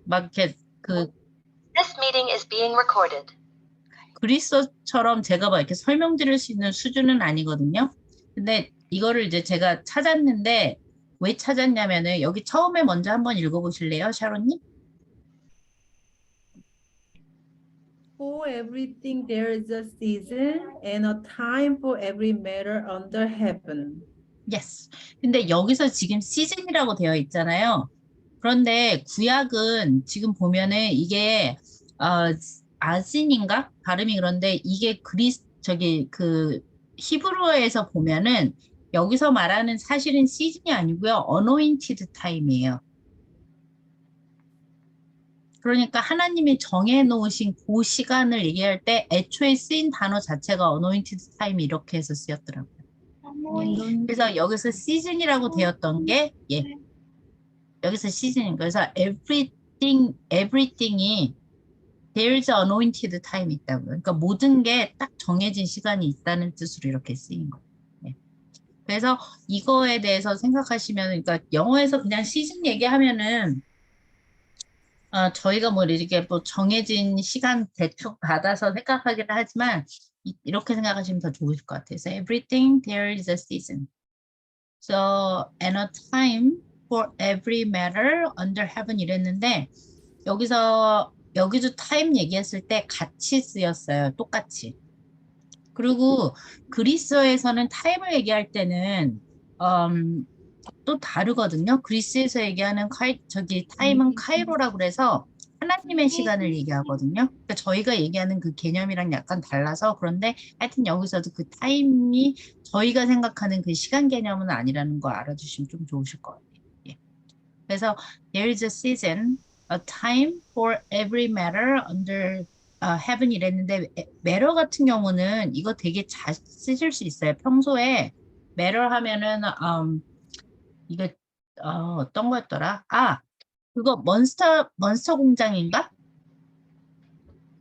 막 이렇게 그 This meeting is being recorded. 그리스어처럼 제가 막 이렇게 설명드릴 수 있는 수준은 아니거든요. 근데 이거를 이제 제가 찾았는데 왜 찾았냐면은 여기 처음에 먼저 한번 읽어보실래요, 샤론님? For everything there is a season and a time for every matter under heaven. Yes. 근데 여기서 지금 시즌이라고 되어 있잖아요. 그런데 구약은 지금 보면은 이게 아진인가? 발음이 그런데 이게 그 히브리어에서 보면은 여기서 말하는 사실은 시즌이 아니고요. anointed time이에요. 그러니까 하나님이 정해 놓으신 그 시간을 얘기할 때 애초에 쓰인 단어 자체가 anointed time 이렇게 해서 쓰였더라고요. 예. 그래서 여기서 시즌이라고 되었던 게 예. 여기서 시즌인 그래서 everything이 there's anointed time 있다고요. 그러니까 모든 게 딱 정해진 시간이 있다는 뜻으로 이렇게 쓰인 거예요. 예. 그래서 이거에 대해서 생각하시면 그러니까 영어에서 그냥 시즌 얘기하면은 저희가 뭐 이렇게 뭐 정해진 시간 대충 받아서 생각하기는 하지만 이렇게 생각하시면 더 좋으실 것 같아요. So everything there is a season. So and a time for every matter under heaven 이랬는데 여기도 time 얘기했을 때 같이 쓰였어요. 똑같이. 그리고 그리스어에서는 time을 얘기할 때는 또 다르거든요. 그리스에서 얘기하는 타임은 카이로라고 그래서 하나님의 시간을 얘기하거든요. 그러니까 저희가 얘기하는 그 개념이랑 약간 달라서 그런데 하여튼 여기서도 그 타임이 저희가 생각하는 그 시간 개념은 아니라는 거 알아주시면 좀 좋으실 것 같아요. 예. 그래서 there is a season, a time for every matter under heaven 이랬는데 matter 같은 경우는 이거 되게 잘 쓰실 수 있어요. 평소에 matter 하면은 이거 어떤 거였더라? 그거 몬스터 공장인가?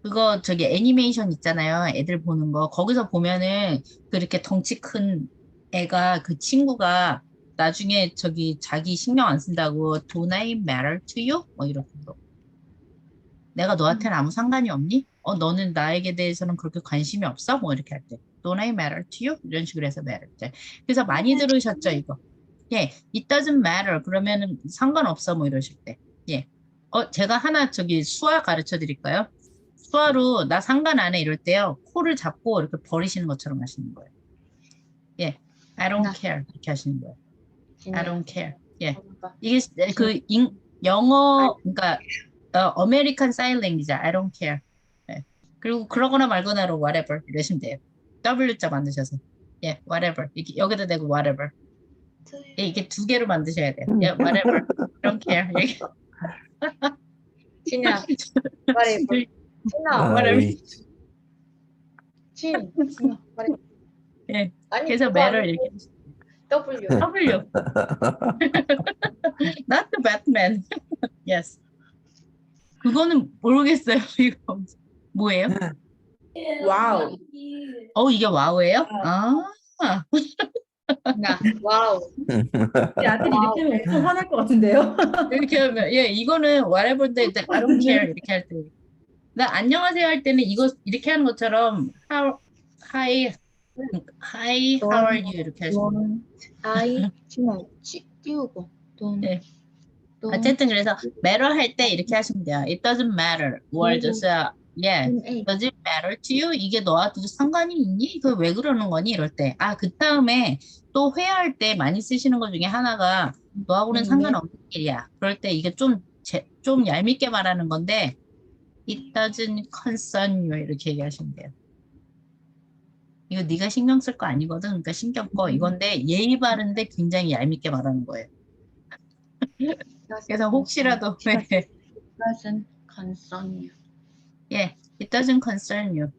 그거 저기 애니메이션 있잖아요. 애들 보는 거. 거기서 보면은 그렇게 덩치 큰 애가 그 친구가 나중에 저기 자기 신경 안 쓴다고 Don't I matter to you? 뭐 이렇게 내가 너한테는 아무 상관이 없니? 너는 나에게 대해서는 그렇게 관심이 없어? 뭐 이렇게 할 때 Don't I matter to you? 이런 식으로 해서 matter 때. 그래서 많이 들으셨죠 이거? 예, it doesn't matter. 그러면은 상관없어 뭐 이러실 때. 예. 제가 하나 저기 수화 가르쳐 드릴까요? 수화로 나 상관 안 해 이럴 때요. 코를 잡고 이렇게 버리시는 것처럼 하시는 거예요. 예. I don't care. 이렇게 하시는 거예요. I don't care. 예. 이게 영어 그러니까 American Sign Language. I don't care. 예. 그리고 그러거나 말거나로 whatever 이러시면 돼요. W자 만드셔서. 예, whatever. 이렇게 여기다 대고 whatever. 예, 이게 두 개로 만드셔야 돼요. Yeah, whatever. Don't care. 진아, whatever. 진아, whatever. 진아, whatever. 예. 아니, 그래서 그거 matter 아니고 이렇게. W. W. Not the Batman. Yes. 그거는 모르겠어요. 이거 뭐예요? 와우. 이게 와우예요? 나, 와우. 우리 아들이 이렇게 하면 엄청 화날 것 같은데요? 이렇게 하면 예, 이거는 whatever인데 I don't care 이렇게 할 때. 나 안녕하세요 할 때는 이거 이렇게 하는 것처럼 hi, how are you 이렇게 하시면 돼요. I, 진아, 띄우고. 돈. 네. 어쨌든 그래서 matter 할 때 이렇게 하시면 돼요. It doesn't matter. or just yeah. Does it matter to you? 이게 너한테도 상관이 있니? 그 왜 그러는 거니? 이럴 때. 그 다음에 또 회화할 때 많이 쓰시는 것 중에 하나가 너하고는 상관없는 일이야. 그럴 때 이게 좀 얄밉게 말하는 건데 It doesn't concern you 이렇게 얘기하시면 돼요. 이거 네가 신경 쓸 거 아니거든. 그러니까 신경 꺼. 이건데 예의 바른데 굉장히 얄밉게 말하는 거예요. 그래서 혹시라도 It doesn't concern you. 예, it doesn't concern you.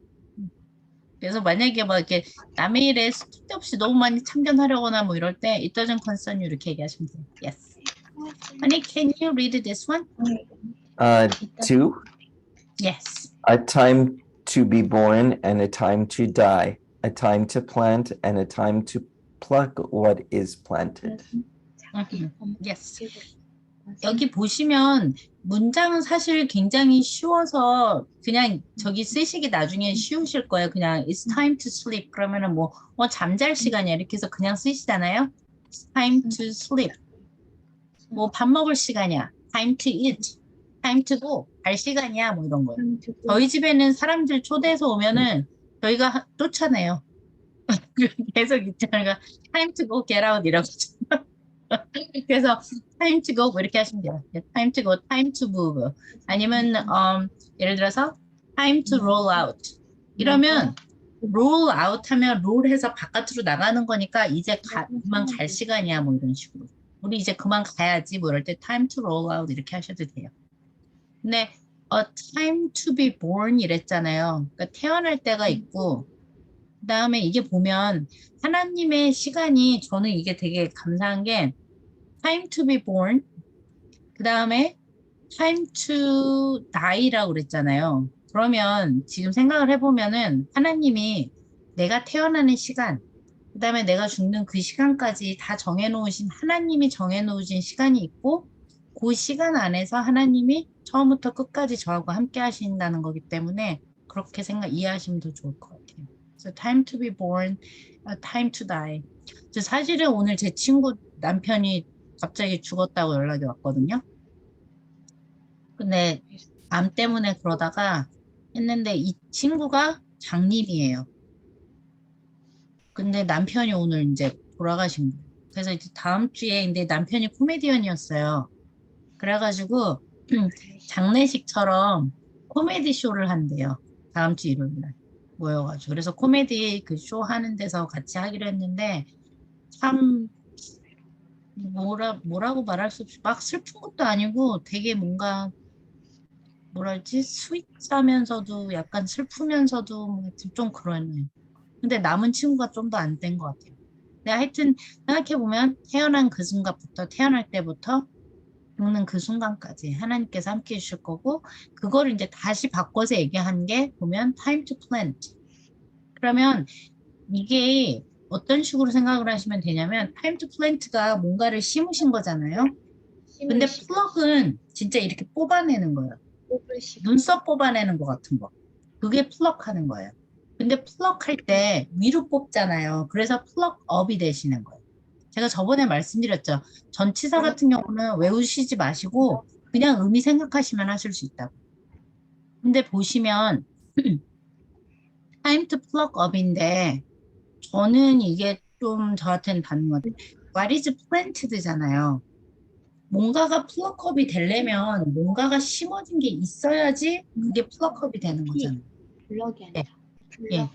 그래서 만약에 막 이렇게 남의 일에 쓸데없이 너무 많이 참견하려거나 뭐 이럴 때 it doesn't concern you 이렇게 얘기하시면 돼요. Yes. Honey, can you read this one? Two, Yes. a time to be born and a time to die, a time to plant and a time to pluck what is planted. Yes. 여기 보시면 문장은 사실 굉장히 쉬워서 그냥 저기 쓰시기 나중에 쉬우실 거예요. 그냥 it's time to sleep 그러면은 뭐 잠잘 시간이야 이렇게 해서 그냥 쓰시잖아요. It's time to sleep. 뭐 밥 먹을 시간이야. Time to eat. Time to go. 갈 시간이야. 뭐 이런 거요. 저희 집에는 사람들 초대해서 오면은 저희가 쫓아내요. 계속 있잖아요. Time to go, get out 이라고. 그래서 time to go 뭐 이렇게 하시면 돼요. time to go, time to move. 아니면 예를 들어서 time to roll out. 이러면 roll out 하면 roll 해서 바깥으로 나가는 거니까 이제 그만 갈 시간이야 뭐 이런 식으로. 우리 이제 그만 가야지 뭐 이럴 때 time to roll out 이렇게 하셔도 돼요. 근데 time to be born 이랬잖아요. 그러니까 태어날 때가 있고 그 다음에 이게 보면 하나님의 시간이 저는 이게 되게 감사한 게 time to be born 그 다음에 time to die라고 그랬잖아요. 그러면 지금 생각을 해보면은 하나님이 내가 태어나는 시간 그 다음에 내가 죽는 그 시간까지 다 정해놓으신 하나님이 정해놓으신 시간이 있고 그 시간 안에서 하나님이 처음부터 끝까지 저하고 함께 하신다는 거기 때문에 그렇게 이해하시면 더 좋을 것 같아요. So time to be born, time to die. 사실은 오늘 제 친구 남편이 갑자기 죽었다고 연락이 왔거든요. 근데 암 때문에 그러다가 했는데 이 친구가 장님이에요. 근데 남편이 오늘 이제 돌아가신 거예요. 그래서 이제 다음 주에 근데 남편이 코미디언이었어요. 그래가지고 장례식처럼 코미디 쇼를 한대요. 다음 주 일요일 날 모여가지고. 그래서 코미디 그 쇼 하는 데서 같이 하기로 했는데 참 뭐라고 말할 수 없이 막 슬픈 것도 아니고 되게 뭔가 뭐랄지 스윗하면서도 약간 슬프면서도 좀 그러네요. 근데 남은 친구가 좀 더 안 된 것 같아요. 근데 하여튼 생각해보면 태어난 그 순간부터 태어날 때부터 죽는 그 순간까지 하나님께서 함께 해주실 거고 그거를 이제 다시 바꿔서 얘기한 게 보면 time to plant. 그러면 이게 어떤 식으로 생각을 하시면 되냐면 time to plant가 뭔가를 심으신 거잖아요. 근데 플럭은 진짜 이렇게 뽑아내는 거예요. 눈썹 뽑아내는 것 같은 거. 그게 플럭 하는 거예요. 근데 플럭 할 때 위로 뽑잖아요. 그래서 플럭업이 되시는 거예요. 제가 저번에 말씀드렸죠. 전치사 같은 경우는 외우시지 마시고 그냥 의미 생각하시면 하실 수 있다고. 근데 보시면 time to pluck up인데 저는 이게 좀 저한테는 닿는 것 같아요. What is planted잖아요. 뭔가가 플럭업이 되려면 뭔가가 심어진 게 있어야지 그게 플럭업이 되는 거잖아요. 블럭이 아니라 예.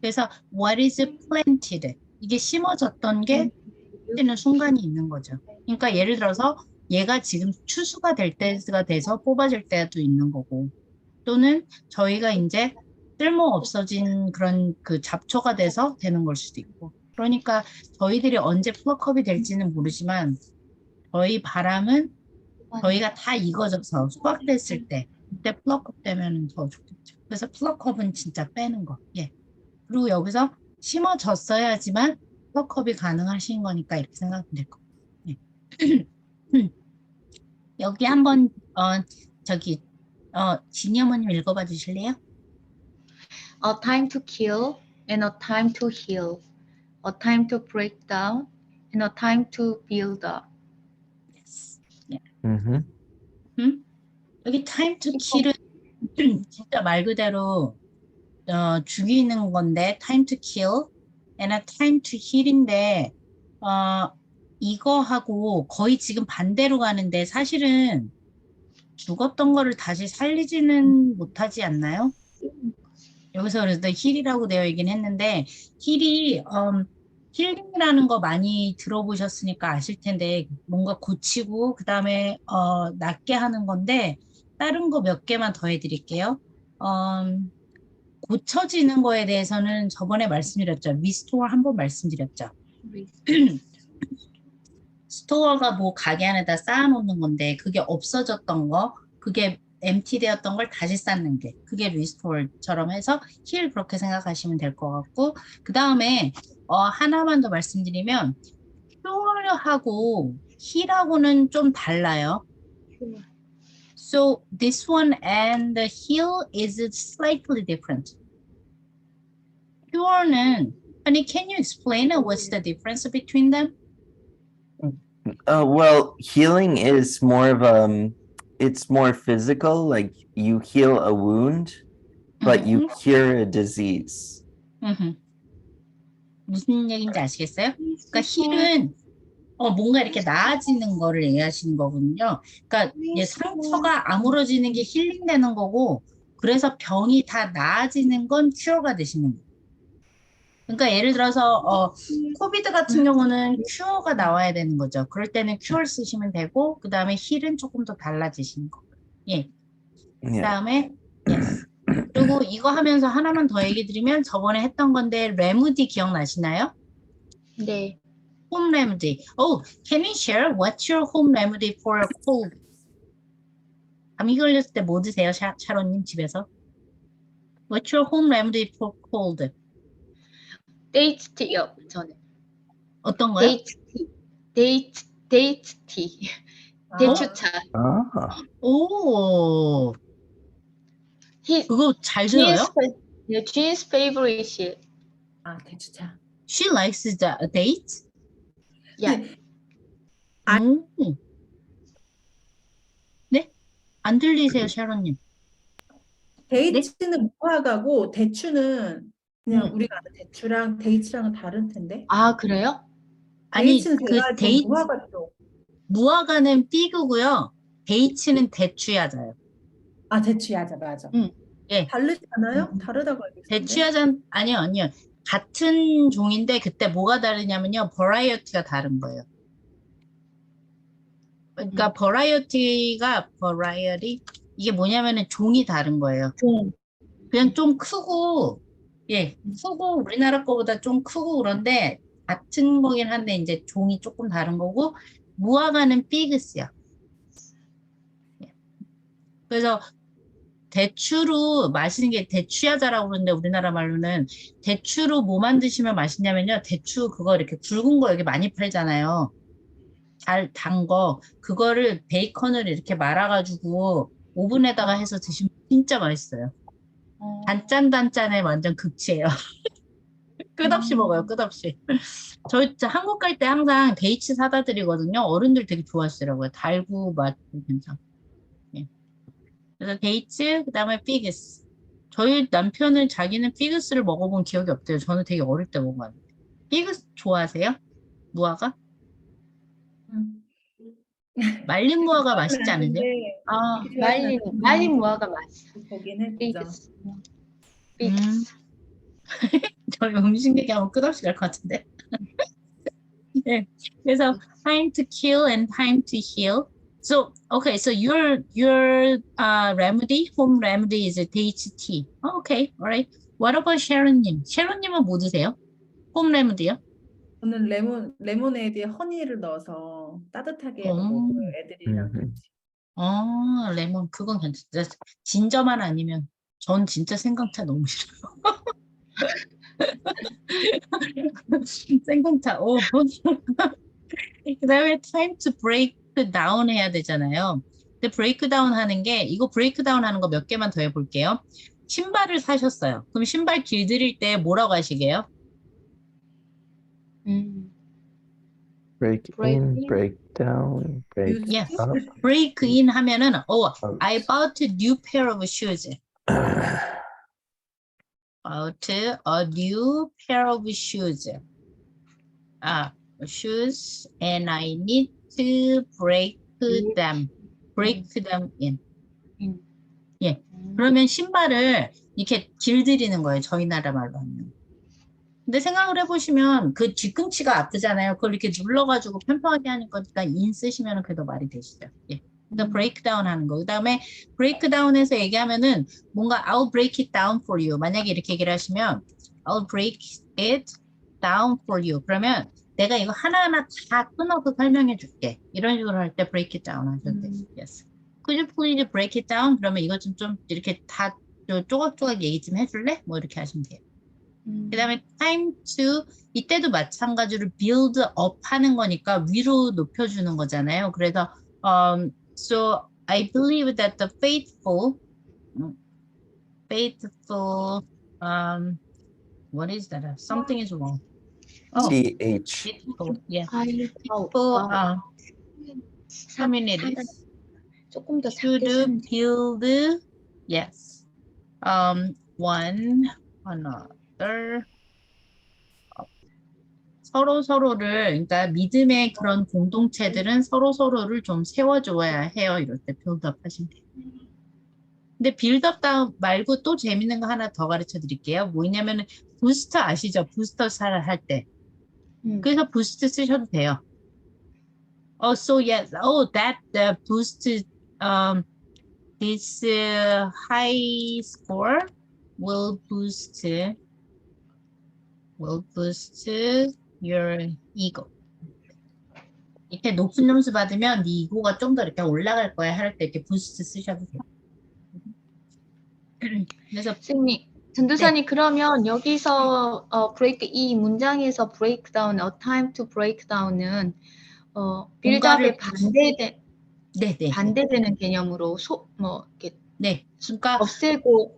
그래서 what is planted 이게 심어졌던 게 되는 순간이 있는 거죠. 그러니까 예를 들어서 얘가 지금 추수가 될 때가 돼서 뽑아질 때도 있는 거고 또는 저희가 이제 쓸모 없어진 그런 그 잡초가 돼서 되는 걸 수도 있고 그러니까 저희들이 언제 플럭업이 될지는 모르지만 저희 바람은 저희가 다 익어져서 수확됐을 때 그때 플럭업 되면 더 좋겠죠. 그래서 플럭업은 진짜 빼는 거. 예. 그리고 여기서 심어졌어야지만 플럭업이 가능하신 거니까 이렇게 생각하면 될 것 같아요. 예. 여기 한번 저기 진이 어머님 읽어봐 주실래요? A time to kill and a time to heal. A time to break down and a time to build up. Yes. Mm-hmm. 여기 time to kill은 진짜 말 그대로 죽이는 건데 time to kill and a time to heal인데 이거하고 거의 지금 반대로 가는데 사실은 죽었던 거를 다시 살리지는 못하지 않나요? 여기서 그래서 힐이라고 되어 있긴 했는데 힐이 힐링이라는 거 많이 들어보셨으니까 아실 텐데 뭔가 고치고 그 다음에 낫게 하는 건데 다른 거 몇 개만 더 해드릴게요. 고쳐지는 거에 대해서는 저번에 말씀드렸죠. 리스토어 한번 말씀드렸죠. 스토어가 뭐 가게 안에다 쌓아놓는 건데 그게 없어졌던 거 그게 empty 되었던 걸 다시 쌓는 게 그게 리스토어처럼 해서 힐 그렇게 생각하시면 될 것 같고 그 다음에 하나만 더 말씀드리면 cure하고 heal하고는 좀 달라요. So this one and the heal is slightly different. Cure는, honey, can you explain what's the difference between them? Well, healing is more of it's more physical, like you heal a wound, but you cure a disease. 무슨 얘기인지 아시겠어요? 그러니까 힐은 뭔가 이렇게 나아지는 거를 얘기하시는 거거든요. 그러니까 상처가 아물어지는 게 힐링되는 거고, 그래서 병이 다 나아지는 건 큐어가 되시는 거예요. 그러니까 예를 들어서 코비드 같은 경우는 큐어가 나와야 되는 거죠. 그럴 때는 큐어를 쓰시면 되고, 그 다음에 힐은 조금 더 달라지시는 거고요. 예. 그 Yeah. 다음에 yes. 그리고 이거 하면서 하나만 더 얘기 드리면 저번에 했던 건데 레무디 기억나시나요? 네. Home remedy. Oh, can you share what's your home remedy for a cold? 감기 걸렸을 때 뭐 드세요, 샤론님 집에서? What's your home remedy for cold? 데이트 티요. 저는 어떤 거요? 데이트 티. 대추차. Ah. 오, 그거 잘 들어요? Jean's favorite. 아, 대추차. She likes the date? Yeah. 네? 안 들리세요, 샤론님? 데이츠는 무화과고 대추는 그냥 우리가 아는 대추랑 데이츠랑은 다른 텐데. 아, 그래요? 아니, 데이츠는 그 제가 알기로 데이트, 무화과 쪽. 무화과는 피그고요. 데이츠는 대추야자요. 아, 대추야자 맞아. 예. 다르지 않아요? 다르다고 알고 있는데. 대추야자 아니요. 같은 종인데 그때 뭐가 다르냐면요. 버라이어티가 다른 거예요. 그러니까 버라이어티가 이게 뭐냐면은 종이 다른 거예요. 그냥 좀 크고 크고 우리나라 거보다 좀 크고 그런데 같은 거긴 한데 이제 종이 조금 다른 거고 무화과는 피그스야. 그래서 대추로 마시는 게 대추야자라고 그러는데 우리나라 말로는 대추로 뭐 만드시면 맛있냐면요. 대추 그거 이렇게 굵은 거 여기 많이 팔잖아요. 잘 단 거. 그거를 베이컨을 이렇게 말아가지고 오븐에다가 해서 드시면 진짜 맛있어요. 단짠단짠의 완전 극치예요. 끝없이 먹어요. 끝없이. 저 한국 갈 때 항상 데이츠 사다 드리거든요. 어른들 되게 좋아하시더라고요. 달고 맛도 괜찮고. 그래서 데이츠, 그 다음에 피그스. 저희 남편은 자기는 피그스를 먹어본 기억이 없대요. 저는 되게 어릴 때 먹어봤는데. 피그스 좋아하세요? 무화과? 말린 무화과 맛있지 않으세요? 아, 말린 무화과 맛있어. 거긴 했죠. 피그스. 저희 음식 얘기하면 끝없이 갈 것 같은데. 네. 그래서 time to kill and time to heal. So okay, so your remedy, home remedy is date tea. Okay, alright. What about Sharon님? 샤론님은 뭐 드세요? home remedy요? 저는 레모네이드에 허니를 넣어서 따뜻하게 먹어요. 애들이랑 같이. 레몬 그건 괜찮다. 진저만 아니면 전 진짜 생강차 너무 싫어요. 생강차. 그다음에 time to break down 해야 되잖아요. 근데 break down 하는 게 이거 break down 하는 거 몇 개만 더 해볼게요. 신발을 사셨어요. 그럼 신발 길들일 때 뭐라고 하시게요? Break in, break down, break Yes. up. break in 하면은 I bought a new pair of shoes. Bought a new pair of shoes. Shoes and I need to break them in. 예. 그러면 신발을 이렇게 길들이는 거예요. 저희 나라 말로 하면. 근데 생각을 해보시면 그 뒤꿈치가 아프잖아요. 그걸 이렇게 눌러가지고 편평하게 하는 거니까 in 쓰시면 그래도 말이 되시죠. 예. 그러니까 breakdown 하는 거. 그 다음에 breakdown에서 얘기하면은 뭔가 I'll break it down for you. 만약에 이렇게 얘기를 하시면 I'll break it down for you. 그러면 내가 이거 하나하나 다 끊어서 설명해 줄게. 이런 식으로 할 때 break it down 하셔도 돼요. Yes. Could you please break it down? 그러면 이거 좀 이렇게 다 조각조각 얘기 좀 해줄래? 뭐 이렇게 하시면 돼요. 그다음에 time to 이때도 마찬가지로 build up 하는 거니까 위로 높여주는 거잖아요. 그래서 so I believe that the faithful what is that? Something is wrong. Oh, TH. faithful. Yeah. faithful. faithful communities 조금 더 should 작게 쓰면 돼. build yes. One another. 서로를 그러니까 믿음의 그런 공동체들은 서로를 좀 세워줘야 해요. 이럴 때 빌드업 하시면 돼요. 근데 빌드업 말고 또 재밌는 거 하나 더 가르쳐 드릴게요. 뭐냐면은 부스터 아시죠? 부스터 할 때. 그래서 부스트 쓰셔도 돼요. So yes, that boost this high score will boost your ego. 이렇게 높은 점수 받으면 네 이고가 좀 더 이렇게 올라갈 거야 할 때 이렇게 부스트 쓰셔도 돼요. 그래서 선생님, 전도사님 그러면 여기서 break 이 문장에서 breakdown, a time to breakdown은 빌드업에 네네. 반대되는 개념으로 이렇게 네, 그러니까 없애고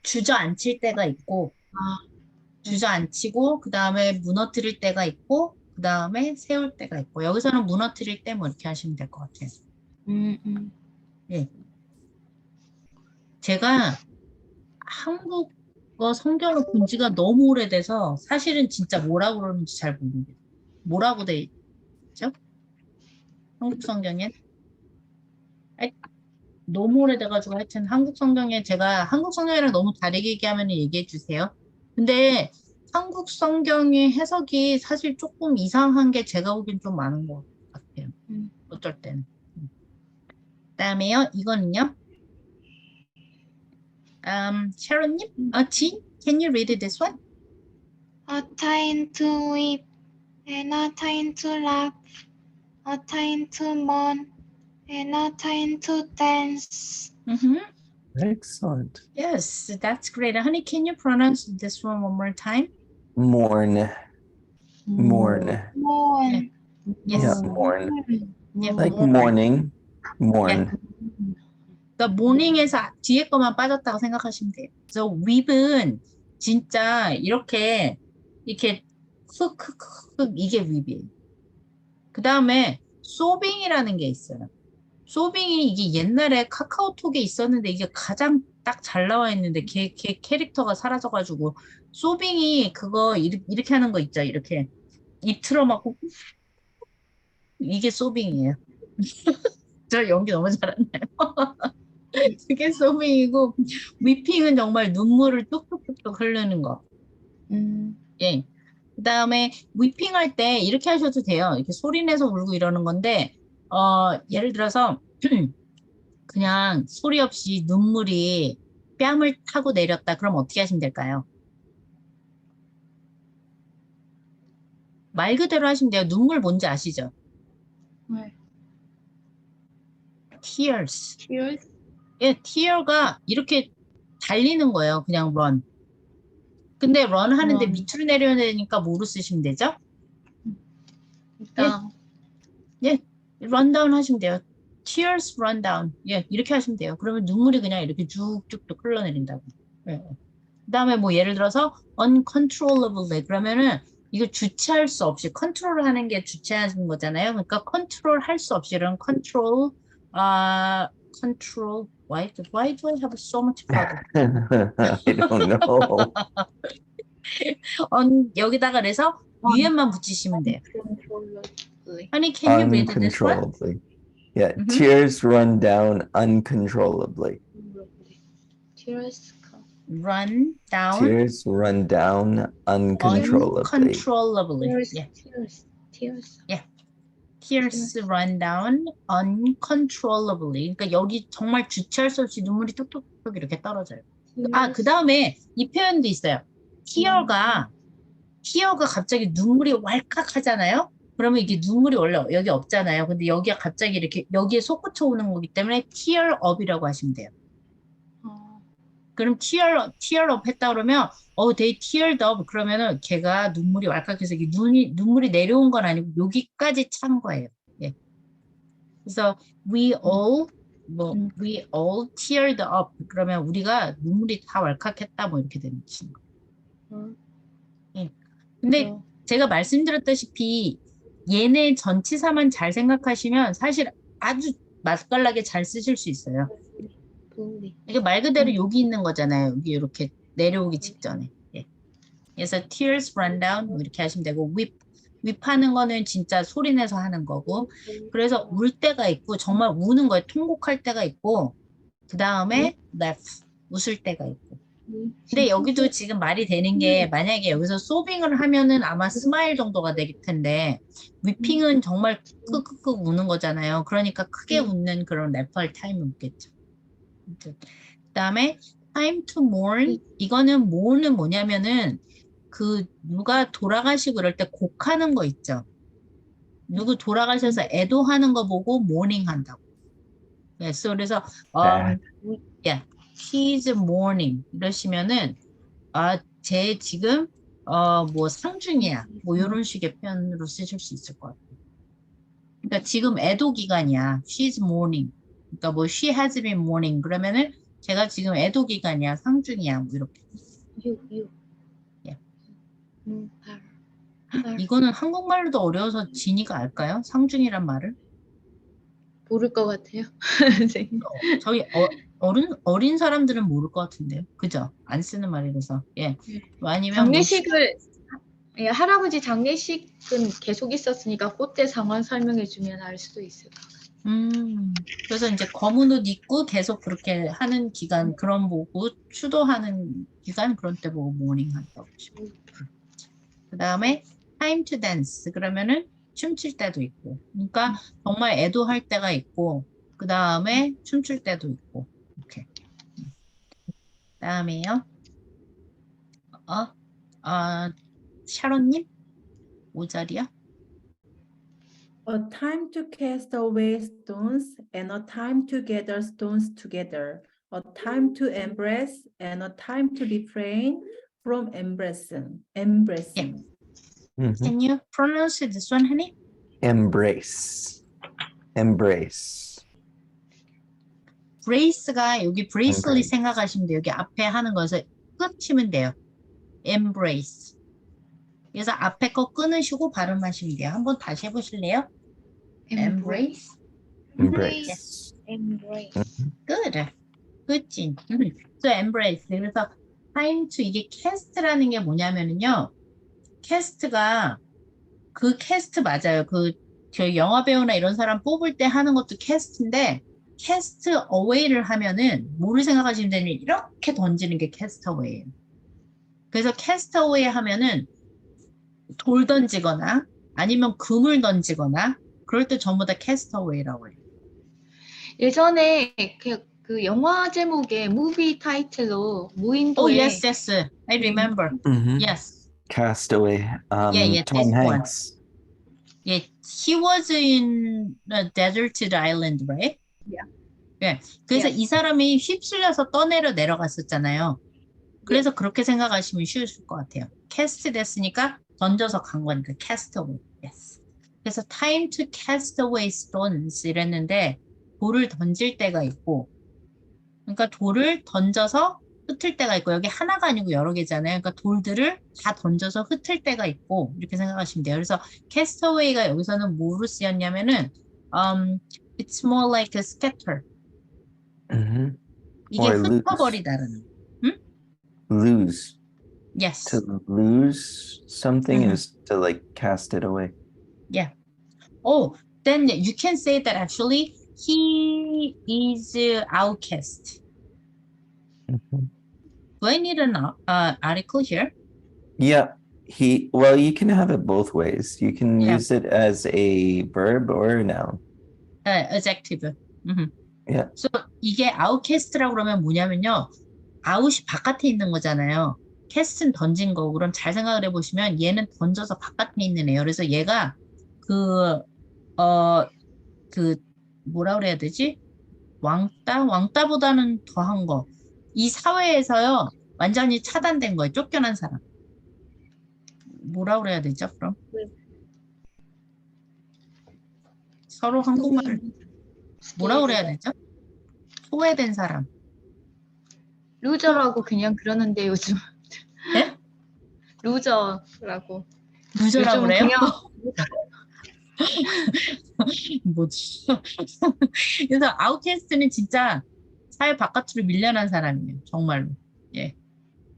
주저앉힐 때가 있고, 주저앉히고 그 다음에 무너뜨릴 때가 있고, 그 다음에 세울 때가 있고, 여기서는 무너뜨릴 때 뭐 이렇게 하시면 될 것 같아요. 예. 제가 한국어 성경을 본 지가 너무 오래돼서 사실은 진짜 뭐라고 그러는지 잘 모르겠어요. 뭐라고 돼 있죠? 한국 성경엔? 너무 오래돼가지고 하여튼 한국 성경에 제가 한국 성경이랑 너무 다르게 얘기하면 얘기해 주세요. 근데 한국 성경의 해석이 사실 조금 이상한 게 제가 보기엔 좀 많은 것 같아요. 어쩔 때는. 그다음에요, 이거는요. 샤론님? 진? Can you read this one? A time to weep and a time to laugh, a time to mourn and a time to dance. Excellent. Yes, that's great. Honey, can you pronounce this one more time? Mourn. Mourn. Mourn. Yes. Yeah, mourn. Yeah, Like mourn. morning. Mourn. 그러니까 모닝에서 뒤에 거만 빠졌다고 생각하시면 돼요. 그래서 윗은 진짜 이렇게 흑흑흑 이게 윗이에요. 그 다음에 소빙이라는 게 있어요. 소빙이 이게 옛날에 카카오톡에 있었는데 이게 가장 딱 잘 나와 있는데 걔 캐릭터가 사라져가지고 소빙이 그거 이렇게 하는 거 있죠. 이렇게 입 틀어막고 이게 소빙이에요. 저 연기 너무 잘하네요. 그게 소빙이고 위핑은 정말 눈물을 뚝뚝뚝뚝 흐르는 거. 예. 그 다음에 위핑할 때 이렇게 하셔도 돼요. 이렇게 소리 내서 울고 이러는 건데 예를 들어서 그냥 소리 없이 눈물이 뺨을 타고 내렸다. 그럼 어떻게 하시면 될까요? 말 그대로 하시면 돼요. 눈물 뭔지 아시죠? 네. Tears. Tears? 예, tear가 이렇게 달리는 거예요. 그냥 run. 근데 run 하는데 run. 밑으로 내려야 되니까 뭐로 쓰시면 되죠? 일단 예, run down 하시면 돼요. Tears run down. 예, 이렇게 하시면 돼요. 그러면 눈물이 그냥 이렇게 쭉쭉쭉 흘러내린다고. 예. 그 다음에 뭐 예를 들어서 uncontrollably 그러면은 이거 주체할 수 없이 컨트롤 하는 게 주체하는 거잖아요. 그러니까 컨트롤 할 수 없이 이런 컨트롤 control why do I have so much problem? I don't know. 여기다가 그래서 위에만 붙이시면 돼요. uncontrollably. Honey, can you read this one? Uncontrollably. Yeah, Mhm. tears run down uncontrollably. Tears Run down Tears run down uncontrollably. uncontrollably. tears 예. tears Tears run down uncontrollably. 그러니까 여기 정말 주체할 수 없이 눈물이 뚝뚝뚝 이렇게 떨어져요. 그 다음에 이 표현도 있어요. tear가 갑자기 눈물이 왈칵 하잖아요. 그러면 이게 눈물이 원래 여기 없잖아요. 근데 여기가 갑자기 이렇게 여기에 솟구쳐 오는 거기 때문에 tear up이라고 하시면 돼요. 그럼 tear up 했다 그러면 they teared up 그러면은 걔가 눈물이 왈칵해서 이게 눈물이 내려온 건 아니고 여기까지 찬 거예요. 예. 그래서 we all teared up 그러면 우리가 눈물이 다 왈칵했다 뭐 이렇게 되는 친구. 예. 근데 제가 말씀드렸다시피 얘네 전치사만 잘 생각하시면 사실 아주 맛깔나게 잘 쓰실 수 있어요. 이게 말 그대로 여기 있는 거잖아요. 여기 이렇게 내려오기 직전에. 예. 그래서 tears run down 뭐 이렇게 하시면 되고 윗하는 거는 진짜 소리 내서 하는 거고 그래서 울 때가 있고 정말 우는 거예요. 통곡할 때가 있고 그 다음에 laugh 웃을 때가 있고 근데 여기도 지금 말이 되는 게 만약에 여기서 소빙을 하면은 아마 스마일 정도가 될 텐데 위핑은 정말 끄끄끄 우는 거잖아요. 그러니까 크게 웃는 그런 래퍼할 타임이 없겠죠. 그 다음에 time to mourn 이거는 mourn은 뭐냐면은 그 누가 돌아가시고 그럴 때 곡하는 거 있죠. 누구 돌아가셔서 애도하는 거 보고 mourning 한다고. Yes, 그래서 yeah, he's mourning 이러시면은 쟤 지금 뭐 상중이야 뭐 이런 식의 표현으로 쓰실 수 있을 것 같아요. 그러니까 지금 애도 기간이야. She's mourning. 그러니까 뭐 she has been mourning 그러면은 제가 지금 애도 기간이야 상중이야 뭐 이렇게. 이거는 한국말로도 어려워서 진이가 알까요? 상중이란 말을? 모를 것 같아요. 저희 어린 사람들은 모를 것 같은데요. 그죠? 안 쓰는 말이라서. 예. 아니면 장례식을 예, 할아버지 장례식은 계속 있었으니까 그때 상황 설명해 주면 알 수도 있을 것 같아요. 그래서 이제 검은 옷 입고 계속 그렇게 하는 기간 그런 보고 추도하는 기간 그런 때 보고 모닝 한다고 보시면. 그 다음에 time to dance 그러면은 춤출 때도 있고 그러니까 정말 애도할 때가 있고 그 다음에 춤출 때도 있고 이렇게 다음에요 샤론님 5절이요 A time to cast away stones and a time to gather stones together. A time to embrace and a time to refrain from embracing. Can you pronounce this one, honey? Embrace. brace가 여기 bracelet Embrace. 생각하시면 돼요. 여기 앞에 하는 것을 끝치면 돼요. embrace. 그래서 앞에 거 끊으시고 발음하시면 돼요. 한번 다시 해보실래요? embrace. Embrace. Good. Good. So embrace. 그래서 time to 이게 cast라는 게 뭐냐면은요. cast가 그 cast 맞아요. 저 영화 배우나 이런 사람 뽑을 때 하는 것도 cast인데 cast away를 하면은 뭐를 생각하시면 되냐면 이렇게 던지는 게 cast away예요. 그래서 cast away 하면은 돌 던지거나 아니면 금을 던지거나 그럴 때 전부 다 cast away라고 해요. 예전에 그 영화 제목에 무비 타이틀로 무인도에 yes. I remember. Mhm. Yes. Castaway. Yeah, Tom this one. Hanks. Yeah, he was in a deserted island, right? Yeah. 예. 그래서 Yes. 이 사람이 휩쓸려서 내려갔었잖아요. 그래서 그렇게 생각하시면 쉬우실 것 같아요. cast 됐으니까 던져서 간 거니까 cast away. Yes. 그래서 time to cast away stones 이랬는데 돌을 던질 때가 있고 그러니까 돌을 던져서 흩을 때가 있고 여기 하나가 아니고 여러 개잖아요. 그러니까 돌들을 다 던져서 흩을 때가 있고 이렇게 생각하시면 돼요. 그래서 castaway가 여기서는 뭐로 쓰였냐면은 it's more like a scatter. Mhm. 이게 Or lose. 흩어버리다라는. Lose. Yes. To lose something Mhm. is to like cast it away. Yeah. Oh, then you can say that actually he is outcast. Mhm. Do I need an article here? Yeah. Well, you can have it both ways. You can Yeah. use it as a verb or a noun. adjective. Yeah. So 이게 outcast라고 그러면 뭐냐면요. out이 바깥에 있는 거잖아요. cast는 던진 거고 그럼 잘 생각을 해보시면 얘는 던져서 바깥에 있는 애예요. 그래서 얘가 뭐라 그래야 되지? 왕따보다는 더한 거. 이 사회에서요, 완전히 차단된 거예요. 쫓겨난 사람. 뭐라 그래야 되죠, 그럼? 서로 한국말을 뭐라 그래야 되죠? 소외된 사람. 루저라고 그냥 그러는데 요즘. 네? 루저라고. 루저라 요즘 그래요? 그냥 뭐지? 그래서 아웃캐스트는 진짜 사회 바깥으로 밀려난 사람이에요. 정말로. 예.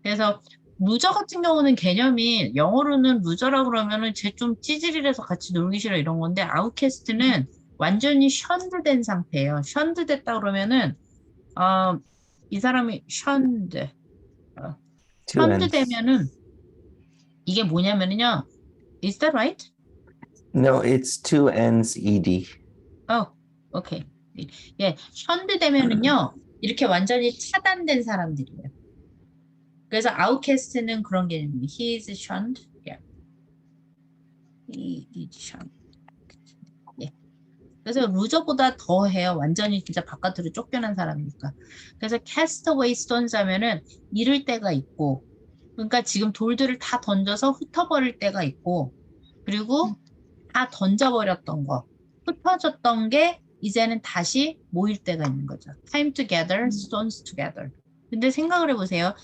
그래서 루저 같은 경우는 개념이 영어로는 루저라 그러면은 쟤 좀 찌질이라서 같이 놀기 싫어 이런 건데 아웃캐스트는 완전히 션드된 상태예요. 션드 됐다 그러면은 이 사람이 션드 Two 션드 N's. 되면은 이게 뭐냐면은요. Is that right? No, it's two N's ed. 오케이. 예, 션드 되면은요. 이렇게 완전히 차단된 사람들이에요. 그래서 아웃캐스트는 그런 개념이에요. He is shunned. Yeah. He is shunned. 예. 그래서 루저보다 더 해요. 완전히 진짜 바깥으로 쫓겨난 사람이니까. 그래서 castaway stones 하면은 잃을 때가 있고, 그러니까 지금 돌들을 다 던져서 흩어버릴 때가 있고, 그리고 다 던져버렸던 거, 흩어졌던 게 이제는 다시 모일 때가 있는 거죠. Time together, stones together. 근데 생각을 해보세요.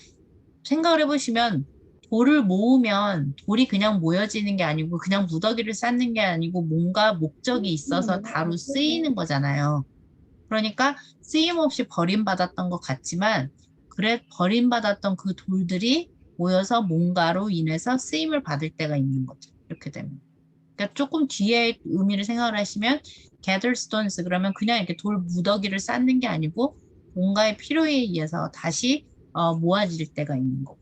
생각을 해보시면 돌을 모으면 돌이 그냥 모여지는 게 아니고 그냥 무더기를 쌓는 게 아니고 뭔가 목적이 있어서 다로 쓰이는 거잖아요. 그러니까 쓰임없이 버림받았던 것 같지만 그래 버림받았던 그 돌들이 모여서 뭔가로 인해서 쓰임을 받을 때가 있는 거죠. 이렇게 되면. 그러니까 조금 뒤에 의미를 생각을 하시면 gather stones 그러면 그냥 이렇게 돌 무더기를 쌓는 게 아니고 뭔가의 필요에 의해서 다시 모아질 때가 있는 거고.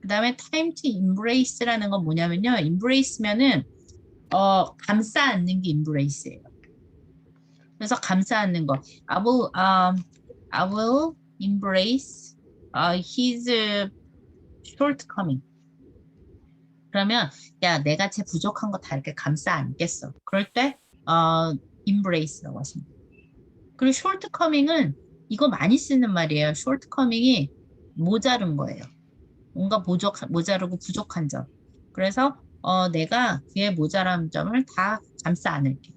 그 다음에 time to embrace라는 건 뭐냐면요. embrace면은 감싸 안는 게 embrace예요. 그래서 감싸 안는 거. I will embrace his shortcoming. 그러면 야 내가 제 부족한 거 다 이렇게 감싸 안겠어. 그럴 때 embrace라고 하십니다. 그리고 shortcoming은 이거 많이 쓰는 말이에요. shortcoming이 모자른 거예요. 뭔가 모자르고 부족한 점. 그래서 내가 그의 모자란 점을 다 감싸 안을게.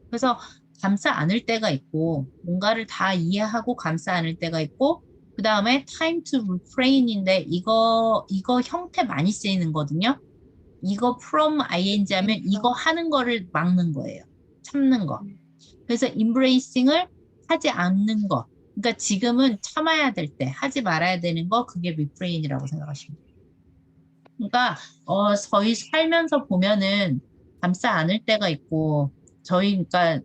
그래서 감싸 안을 때가 있고 뭔가를 다 이해하고 감싸 안을 때가 있고 그 다음에 time to refrain인데 이거 형태 많이 쓰이는 거거든요. 이거 from ing 하면 이거 하는 거를 막는 거예요. 참는 거. 그래서 embracing을 하지 않는 거. 그러니까 지금은 참아야 될 때, 하지 말아야 되는 거, 그게 refrain이라고 생각하시면 돼요. 그러니까 저희 살면서 보면은 감싸 안을 때가 있고 그러니까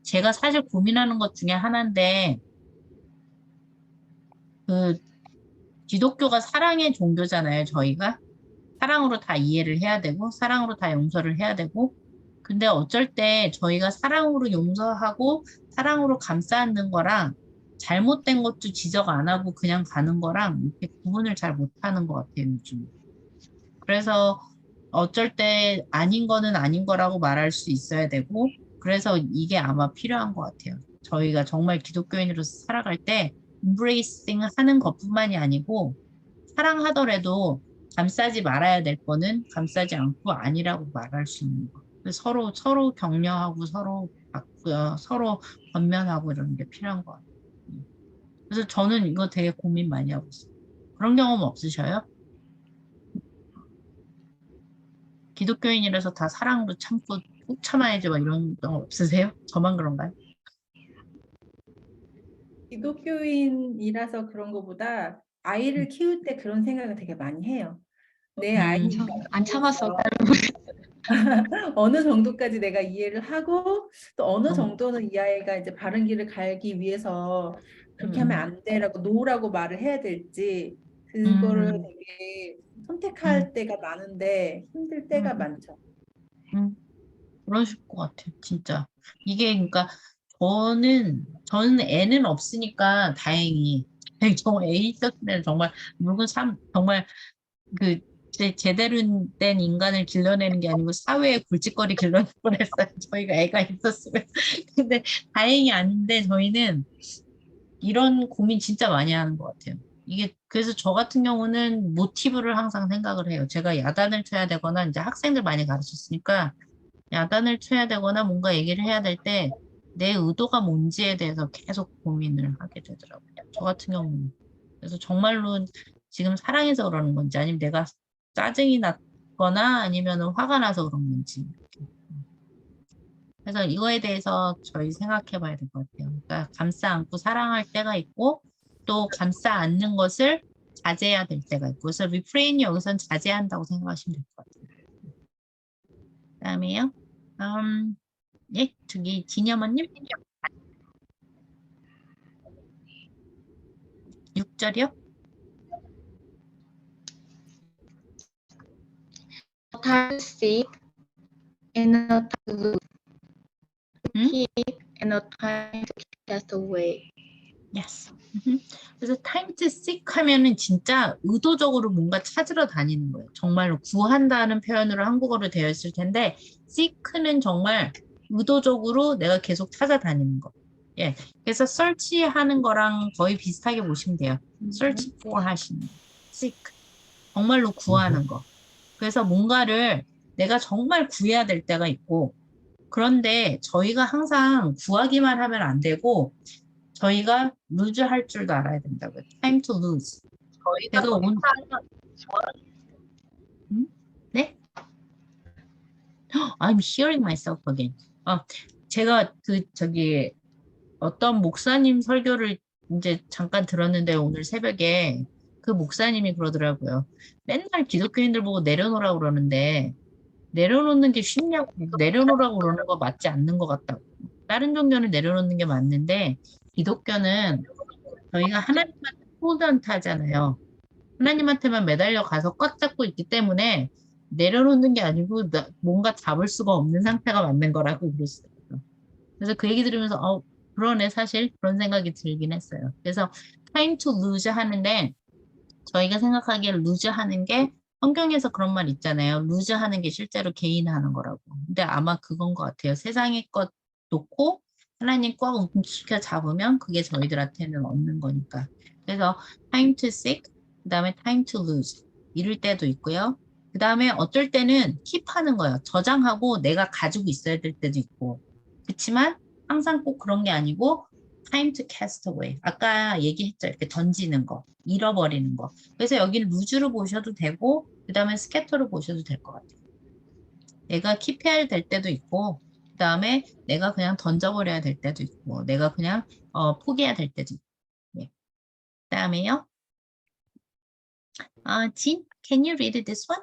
제가 사실 고민하는 것 중에 하나인데 그 기독교가 사랑의 종교잖아요, 저희가. 사랑으로 다 이해를 해야 되고 사랑으로 다 용서를 해야 되고 근데 어쩔 때 저희가 사랑으로 용서하고 사랑으로 감싸 안는 거랑 잘못된 것도 지적 안 하고 그냥 가는 거랑 이렇게 구분을 잘 못하는 것 같아요, 요즘. 그래서 어쩔 때 아닌 거는 아닌 거라고 말할 수 있어야 되고 그래서 이게 아마 필요한 것 같아요. 저희가 정말 기독교인으로서 살아갈 때 embracing 하는 것뿐만이 아니고 사랑하더라도 감싸지 말아야 될 거는 감싸지 않고 아니라고 말할 수 있는 거. 서로 격려하고 서로 바꾸어 서로 권면하고 이러는 게 필요한 것 같아요. 그래서 저는 이거 되게 고민 많이 하고 있어요. 그런 경험 없으셔요? 기독교인이라서 다 사랑으로 참고 꾹 참아야지 막 이런 거 없으세요? 저만 그런가요? 기독교인이라서 그런 거보다 아이를 키울 때 그런 생각을 되게 많이 해요. 내 아이가 안 참았어. 어느 정도까지 내가 이해를 하고 또 어느 음. 정도는 이 아이가 이제 바른 길을 갈기 위해서 그렇게 하면 안 돼라고 노라고 말을 해야 될지 그거를 되게 선택할 때가 많은데 힘들 때가 많죠. 그러실 것 같아요, 진짜. 이게 그러니까 저는 애는 없으니까 다행히 정말 애 있었으면 정말 정말 그 제대로 된 인간을 길러내는 게 아니고 사회의 굴직거리 길러낼 뻔했어요. 저희가 애가 있었으면. 근데 다행히 아닌데 저희는 이런 고민 진짜 많이 하는 것 같아요. 이게 그래서 저 같은 경우는 모티브를 항상 생각을 해요. 제가 야단을 쳐야 되거나 이제 학생들 많이 가르쳤으니까 야단을 쳐야 되거나 뭔가 얘기를 해야 될 때 내 의도가 뭔지에 대해서 계속 고민을 하게 되더라고요. 저 같은 경우는. 그래서 정말로 지금 사랑해서 그러는 건지 아니면 내가 짜증이 났거나 아니면 화가 나서 그런 건지. 그래서 이거에 대해서 저희 생각해 봐야 될 것 같아요. 그러니까 감싸 안고 사랑할 때가 있고 또 감싸 안는 것을 자제해야 될 때가 있고 그래서 리프레인이 여기선 자제한다고 생각하시면 될 것 같아요. 그다음에요. 예, 저기 진여머님 6절이요? A time to seek and a time to lose. To 응? keep and a time to cast away. Yes. 그래서 time to seek 하면은 진짜 의도적으로 뭔가 찾으러 다니는 거예요. 정말로 구한다는 표현으로 한국어로 되어 있을 텐데 seek는 정말 의도적으로 내가 계속 찾아다니는 거. 예. 그래서 search하는 거랑 거의 비슷하게 보시면 돼요. search for 하시는 거. seek. 정말로 구하는 거. 그래서 뭔가를 내가 정말 구해야 될 때가 있고 그런데 저희가 항상 구하기만 하면 안 되고 저희가 lose 할 줄도 알아야 된다고요. time to lose. 제가 오늘 네? I'm hearing myself again. 제가 저기 어떤 목사님 설교를 이제 잠깐 들었는데 오늘 새벽에 그 목사님이 그러더라고요. 맨날 기독교인들 보고 내려놓으라고 그러는데 내려놓는 게 쉽냐고 내려놓으라고 그러는 거 맞지 않는 것 같다고. 다른 종교는 내려놓는 게 맞는데 기독교는 저희가 하나님한테 홀드한테 하잖아요. 하나님한테만 매달려 가서 꽉 잡고 있기 때문에 내려놓는 게 아니고 뭔가 잡을 수가 없는 상태가 맞는 거라고 그러시더라고요. 그래서 그 얘기 들으면서 그러네 사실 그런 생각이 들긴 했어요. 그래서 time to lose 하는데 저희가 생각하기에 lose 하는 게 성경에서 그런 말 있잖아요. lose 하는 게 실제로 개인 하는 거라고. 근데 아마 그건 것 같아요. 세상의 것 놓고 하나님 꽉 움켜쥐 잡으면 그게 저희들한테는 얻는 거니까. 그래서 time to seek, 그 다음에 time to lose 이럴 때도 있고요. 그 다음에 어떨 때는 keep 하는 거예요. 저장하고 내가 가지고 있어야 될 때도 있고. 그렇지만 항상 꼭 그런 게 아니고 time to cast away. 아까 얘기했죠. 이렇게 던지는 거, 잃어버리는 거. 그래서 여기를 루즈로 보셔도 되고 그 다음에 스캐터로 보셔도 될 것 같아요. 내가 키패야 될 때도 있고 그 다음에 내가 그냥 던져버려야 될 때도 있고 내가 그냥 포기해야 될 때도 있고. 네. 그 다음에요. 진, can you read this one?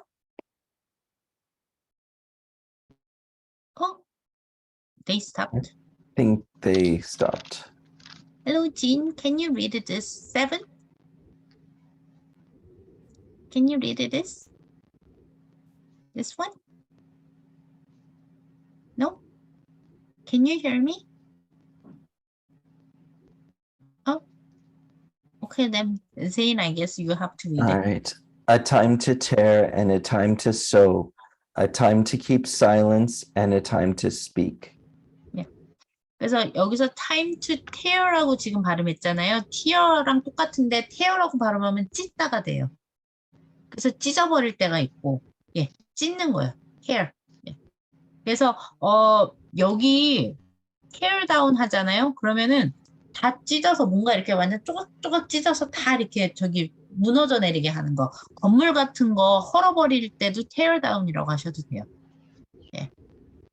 They stopped. I think they stopped. Hello, Jean. Can you read this 7? Can you read this? This one? No? Can you hear me? Okay, then Zain, I guess you have to read All it. right. A time to tear and a time to sow, a time to keep silence and a time to speak. 그래서 여기서 time to tear라고 지금 발음했잖아요. tear랑 똑같은데 tear라고 발음하면 찢다가 돼요. 그래서 찢어버릴 때가 있고, 예, 찢는 거예요. tear. 예. 그래서 여기 tear down 하잖아요. 그러면은 다 찢어서 뭔가 이렇게 완전 쪼각쪼각 찢어서 다 이렇게 저기 무너져 내리게 하는 거. 건물 같은 거 헐어버릴 때도 tear down이라고 하셔도 돼요. 예.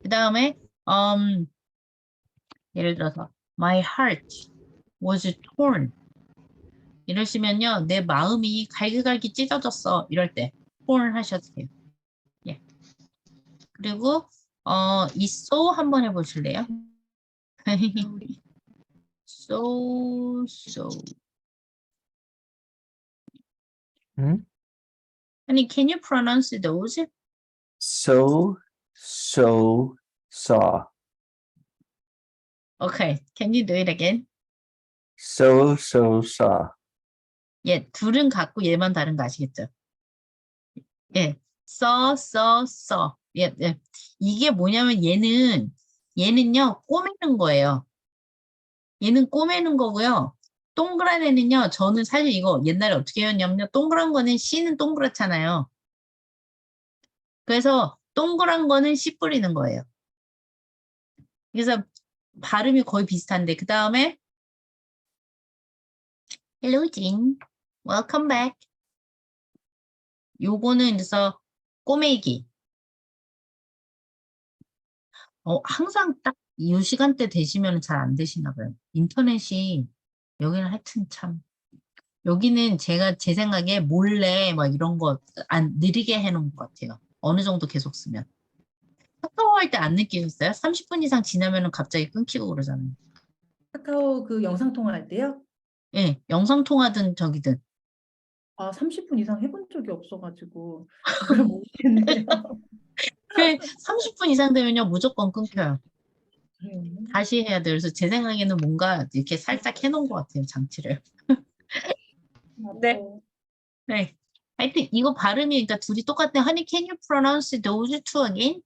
그 다음에 예를 들어서 my heart was torn 이러시면요 내 마음이 갈기갈기 찢어졌어 이럴 때 torn 하셔도 돼요. 예. 그리고 이 so 한번 해보실래요? so 아니 can you pronounce those? So, saw. Okay, can you do it again? So, saw. 예, 둘은 같고 얘만 다른 거 아시겠죠? 예, saw. 예. 이게 뭐냐면 얘는요 꼬매는 거예요. 얘는 꼬매는 거고요. 동그란 애는요, 저는 사실 이거 옛날에 어떻게 했냐면요, 동그란 거는 씨는 동그랗잖아요. 그래서 동그란 거는 씨 뿌리는 거예요. 그래서 발음이 거의 비슷한데, 그 다음에 Hello, Jin. Welcome back. 요거는 그래서 꼬매기. 항상 딱 이 시간대 되시면 잘 안 되시나 봐요. 인터넷이 여기는 하여튼 참 여기는 제가 제 생각에 몰래 막 이런 거 안 느리게 해놓은 것 같아요. 어느 정도 계속 쓰면. 카카오 할 때 안 느끼셨어요? 30분 이상 지나면은 갑자기 끊기고 그러잖아요. 카카오 그 영상 통화할 때요? 예, 영상 통화든 저기든. 아, 30분 이상 해본 적이 없어가지고 그걸 모르겠네요. 30분 이상 되면요 무조건 끊겨요. 그래요. 다시 해야 돼요. 그래서 제 생각에는 뭔가 이렇게 살짝 해놓은 것 같아요, 장치를. 네. 네. 하여튼 이거 발음이 그러니까 둘이 똑같네. Honey, can you pronounce those two again?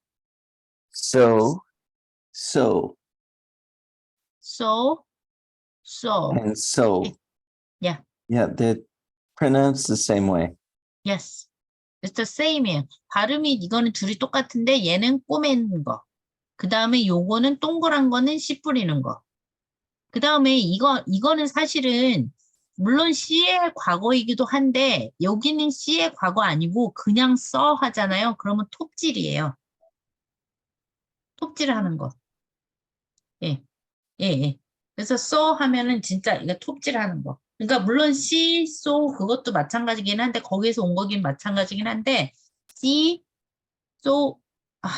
So, So, and so. yeah, Yeah, they're pronounced the same way. yes. It's the same이에요. 발음이 이거는 둘이 똑같은데 얘는 꼬매는 거. 그 다음에 요거는 동그란 거는 씨 뿌리는 거. 그 다음에 이거는 사실은 물론 C의 과거이기도 한데 여기는 C의 과거 아니고 그냥 써 하잖아요. 그러면 톱질이에요. 톱질하는 거. 예, 예, 예. 그래서 써 하면은 진짜 이거 톱질하는 거. 그러니까 물론 C, so 그것도 마찬가지긴 한데 거기서 온 거긴 마찬가지긴 한데 C, so 아,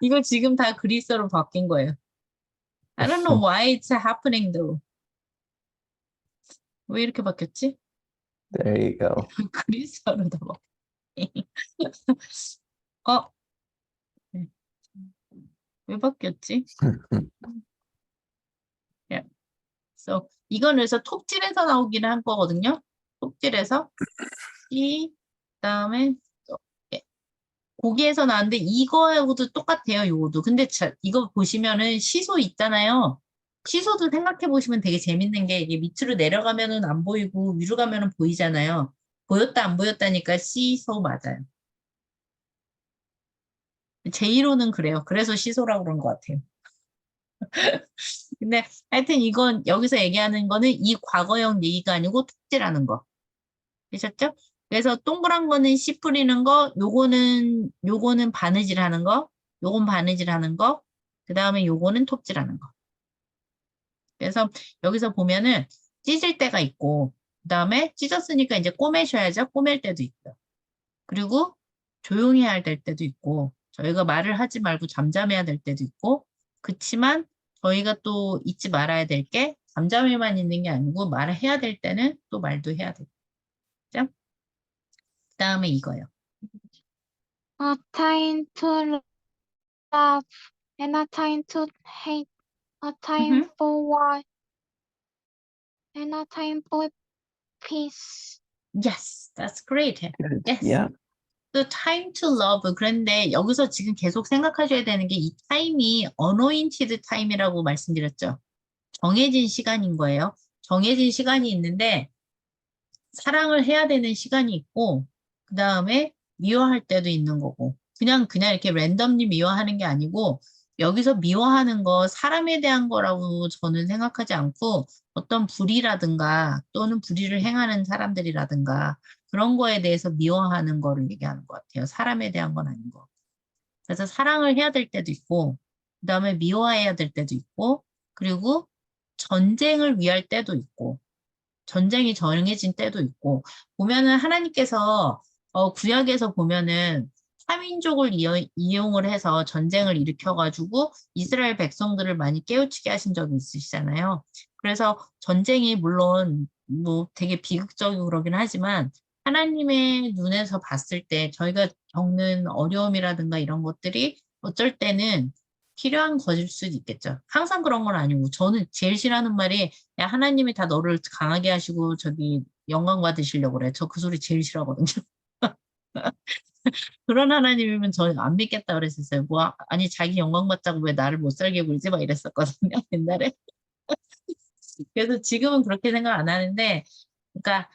이거 지금 다 그리스어로 바뀐 거예요. I don't know why it's happening though. 왜 이렇게 바뀌었지? There you go. 그리스어로 다 바뀌. 네. 왜 바뀌었지? Yeah. So 이건 그래서 톱질에서 나오기는 한 거거든요. 톱질에서 C 그다음에 예. 고기에서 나왔는데 이거하고도 똑같아요. 요거도. 근데 이거 보시면은 시소 있잖아요. 시소도 생각해 보시면 되게 재밌는 게 이게 밑으로 내려가면은 안 보이고 위로 가면은 보이잖아요. 보였다 안 보였다니까 시소 맞아요. 제 이론은 그래요. 그래서 시소라고 그런 것 같아요. 근데 하여튼 이건 여기서 얘기하는 거는 이 과거형 얘기가 아니고 톱질하는 거. 되셨죠? 그래서 동그란 거는 씨 뿌리는 거, 요거는 바느질 하는 거, 요건 바느질 하는 거, 그 다음에 요거는 톱질 하는 거. 그래서 여기서 보면은 찢을 때가 있고, 그 다음에 찢었으니까 이제 꼬매셔야죠. 꼬맬 때도 있고요. 그리고 조용히 해야 될 때도 있고, 저희가 말을 하지 말고 잠잠해야 될 때도 있고, 그치만 저희가 또 잊지 말아야 될 게 잠잠해만 있는 게 아니고 말을 해야 될 때는 또 말도 해야 되죠. 그 다음에 이거요. A time to love and a time to hate. A time for war and a time for peace. Yes, that's great. Good. Yes. Yeah. The time to love. 그런데 여기서 지금 계속 생각하셔야 되는 게 이 타임이 anointed time이라고 말씀드렸죠. 정해진 시간인 거예요. 정해진 시간이 있는데 사랑을 해야 되는 시간이 있고 그 다음에 미워할 때도 있는 거고 그냥 이렇게 랜덤리 미워하는 게 아니고 여기서 미워하는 거 사람에 대한 거라고 저는 생각하지 않고 어떤 불의라든가 또는 불의를 행하는 사람들이라든가 그런 거에 대해서 미워하는 거를 얘기하는 것 같아요. 사람에 대한 건 아닌 거. 그래서 사랑을 해야 될 때도 있고 그 다음에 미워해야 될 때도 있고 그리고 전쟁을 위할 때도 있고 전쟁이 정해진 때도 있고 보면은 하나님께서 구약에서 보면은 3인족을 이용을 해서 전쟁을 일으켜가지고 이스라엘 백성들을 많이 깨우치게 하신 적이 있으시잖아요. 그래서 전쟁이 물론 뭐 되게 비극적이고 그러긴 하지만 하나님의 눈에서 봤을 때 저희가 겪는 어려움이라든가 이런 것들이 어쩔 때는 필요한 것일 수도 있겠죠. 항상 그런 건 아니고 저는 제일 싫어하는 말이 야 하나님이 다 너를 강하게 하시고 저기 영광 받으시려고 그래. 저 그 소리 제일 싫어하거든요. 그런 하나님이면 저는 안 믿겠다 그랬었어요. 뭐 아니 자기 영광 받자고 왜 나를 못 살게 굴지 막 이랬었거든요. 옛날에. 그래서 지금은 그렇게 생각 안 하는데, 그러니까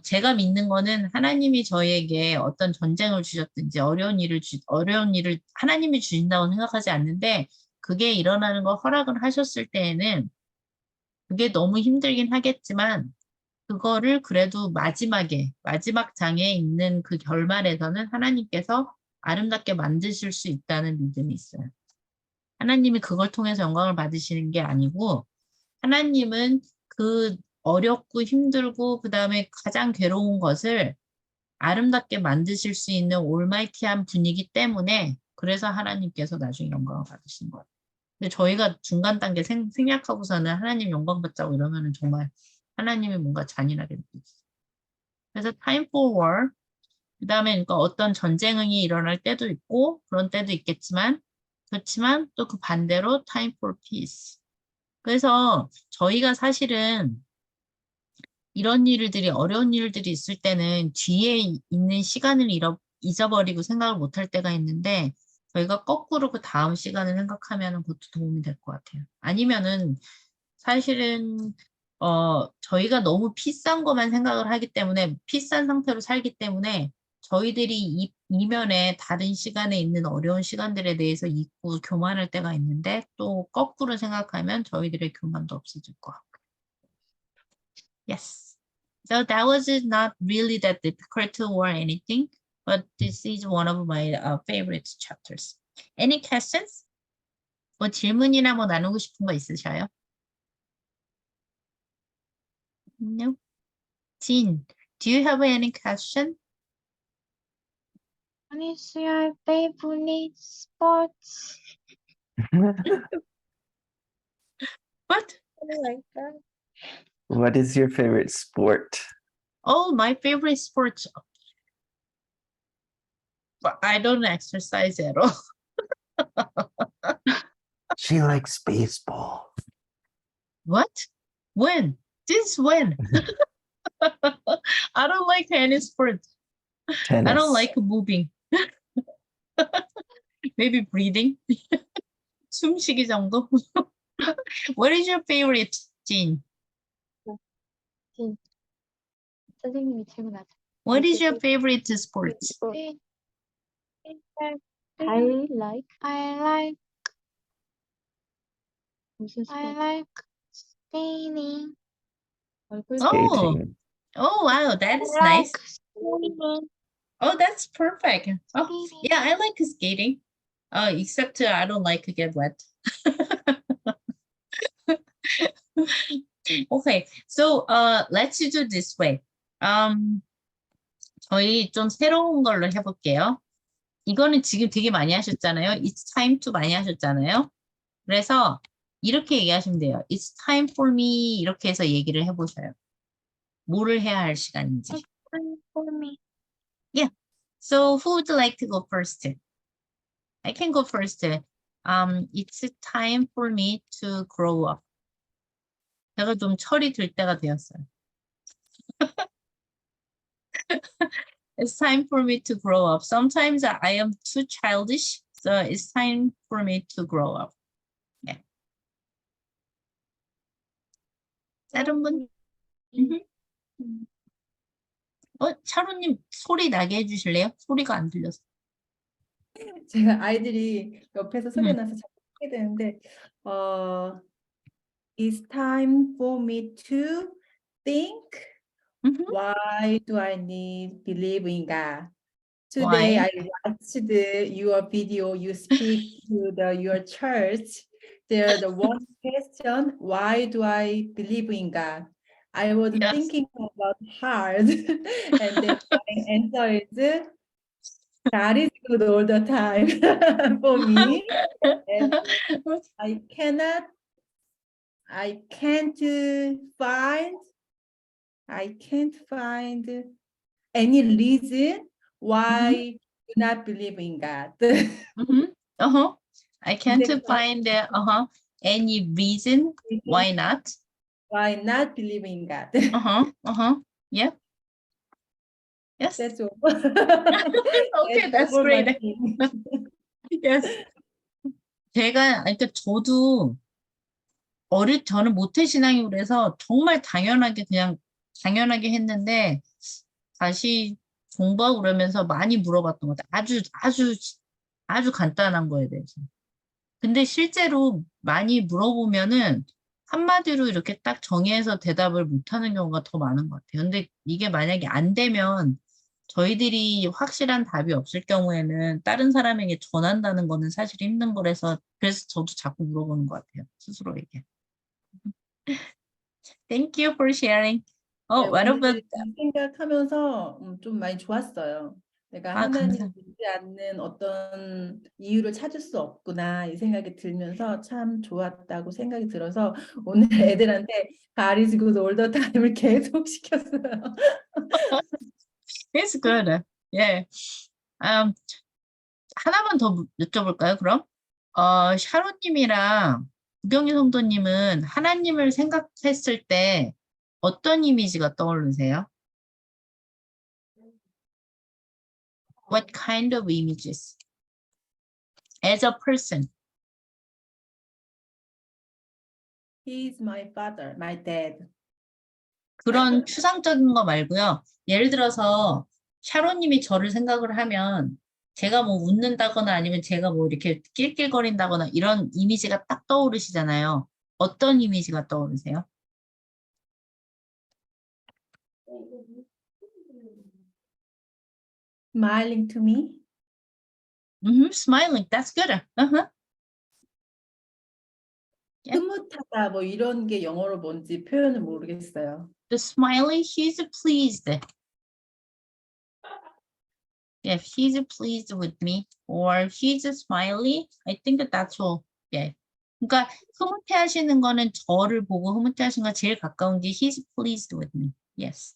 제가 믿는 거는 하나님이 저희에게 어떤 전쟁을 주셨든지 어려운 일을 하나님이 주신다고 생각하지 않는데, 그게 일어나는 걸 허락을 하셨을 때에는 그게 너무 힘들긴 하겠지만, 그거를 그래도 마지막 장에 있는 그 결말에서는 하나님께서 아름답게 만드실 수 있다는 믿음이 있어요. 하나님이 그걸 통해서 영광을 받으시는 게 아니고, 하나님은 그 어렵고 힘들고 그 다음에 가장 괴로운 것을 아름답게 만드실 수 있는 올마이티한 분이기 때문에 그래서 하나님께서 나중에 영광을 받으신 거예요. 근데 저희가 중간 단계 생략하고서는 하나님 영광 받자고 이러면은 정말 하나님이 뭔가 잔인하게 느껴지죠. 그래서 time for war, 그 다음에 그러니까 어떤 전쟁이 일어날 때도 있고 그런 때도 있겠지만 그렇지만 또 그 반대로 time for peace. 그래서 저희가 사실은 이런 일들이 어려운 일들이 있을 때는 뒤에 있는 시간을 잊어버리고 생각을 못할 때가 있는데 저희가 거꾸로 그 다음 시간을 생각하면 그것도 도움이 될 것 같아요. 아니면은 사실은 저희가 너무 비싼 것만 생각을 하기 때문에 비싼 상태로 살기 때문에 저희들이 이면에 다른 시간에 있는 어려운 시간들에 대해서 잊고 교만할 때가 있는데 또 거꾸로 생각하면 저희들의 교만도 없어질 것 같고. Yes. So that was not really that difficult or anything, but this is one of my favorite chapters. Any questions? 뭐 질문이나 뭐 나누고 싶은 거 있으셔요? No. Jean, do you have any question? What is your favorite sports? What? Like that. What is your favorite sport? Oh, my favorite sport. But I don't exercise at all. She likes baseball. What? When? Since when? I don't like any sport. Tennis. I don't like moving. Maybe breathing. 숨쉬기 정도. What is your favorite, Jean? 선생님이 질문하자. What is your favorite sport? I like skating. Oh, Skating. oh wow, that is I nice. like skating. Oh, that's perfect. Oh, yeah, I like skating. Except I don't like to get wet. Okay, so let's do this way. 저희 좀 새로운 걸로 해볼게요. 이거는 지금 되게 많이 하셨잖아요. It's time to 많이 하셨잖아요. 그래서 이렇게 얘기하시면 돼요. It's time for me 이렇게 해서 얘기를 해보셔요. 뭐를 해야 할 시간인지. Time for me. So who would like to go first? I can go first. It's time for me to grow up. 제가 좀 철이 들 때가 되었어요. It's time for me to grow up. Sometimes I am too childish, so it's time for me to grow up. 네. 다른 분? 차로님 소리 나게 해주실래요? 소리가 안 들려서. 제가 아이들이 옆에서 소리 나서 자꾸 하게 되는데 It's time for me to think. Why do I need believe in God? Today Why? I watched your video. You speak to your church. There, the one question: Why do I believe in God? I was Yes. thinking about hard, and then my answer is God is good all the time for me. And I can't find any reason why do not believe in God. I can't find any reason why not. Why not believe in God? Yeah. Yes. That's all. Okay, that's all my great. thing. Yes. 그러니까 저도 저는 모태신앙이고 그래서 정말 당연하게 했는데 다시 공부하고 그러면서 많이 물어봤던 것 같아요. 아주 간단한 거에 대해서. 근데 실제로 많이 물어보면은 한마디로 이렇게 딱 정의해서 대답을 못하는 경우가 더 많은 것 같아요. 근데 이게 만약에 안 되면 저희들이 확실한 답이 없을 경우에는 다른 사람에게 전한다는 거는 사실 힘든 거라서 그래서 저도 자꾸 물어보는 것 같아요. 스스로에게. Thank you for sharing. 네, What 오늘 about 이 생각하면서 좀 많이 좋았어요. 내가 하나님을 감사합니다. 믿지 않는 어떤 이유를 찾을 수 없구나 이 생각이 들면서 참 좋았다고 생각이 들어서 오늘 애들한테 God is good all the time을 계속 시켰어요. It's good. Yeah. Um, 하나만 더 여쭤볼까요, 그럼? 샤로님이랑 구경희 성도님은 하나님을 생각했을 때 어떤 이미지가 떠오르세요? What kind of images? As a person. He is my father, my dad. 그런 추상적인 거 말고요. 예를 들어서 샤로님이 저를 생각을 하면 제가 뭐 웃는다거나 아니면 제가 뭐 이렇게 낄낄거린다거나 이런 이미지가 딱 떠오르시잖아요. 어떤 이미지가 떠오르세요? Smiling to me. Smiling. That's good. Uh-huh. 예? 흐뭇하다 뭐 이런 게 영어로 뭔지 표현을 모르겠어요. The smiling, he's pleased. If he's pleased with me or he's smiley, I think that's all. 예. 그러니까 흐뭇해 하시는 거는 저를 보고 흐뭇해 하시는 거 제일 가까운 게 he's pleased with me. Yes.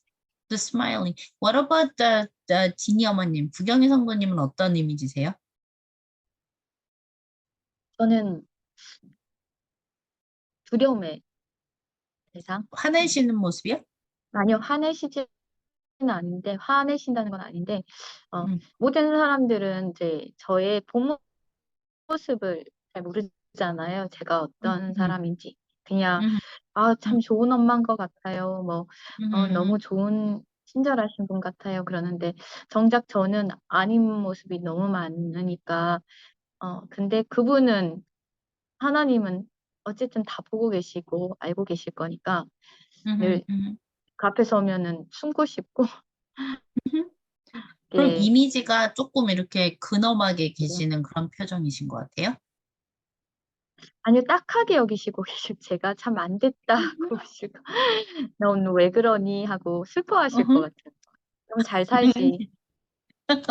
The smiling. What about the 지니 어머님? 구경희 성도님은 어떤 이미지세요? 저는 두려움의 대상. 화내시는 모습이요? 아니요, 화내시지는 않는데, 화내신다는 건 아닌데, 음. 모든 사람들은 이제 저의 본 모습을 잘 모르잖아요. 제가 어떤 사람인지. 그냥, 음, 참 좋은 엄마인 것 같아요. 뭐, 음, 너무 좋은, 친절하신 분 같아요. 그러는데, 정작 저는 아닌 모습이 너무 많으니까, 근데 그분은, 하나님은 어쨌든 다 보고 계시고, 알고 계실 거니까, 늘 그 앞에 서면은 숨고 싶고, 그럼 예, 이미지가 조금 이렇게 근엄하게 계시는 그런 표정이신 것 같아요? 아니요, 딱하게 여기시고 계시고, 제가 참 안 됐다고 하시고, 넌 왜 그러니? 하고 슬퍼하실 것 같아요. 좀 잘 살지.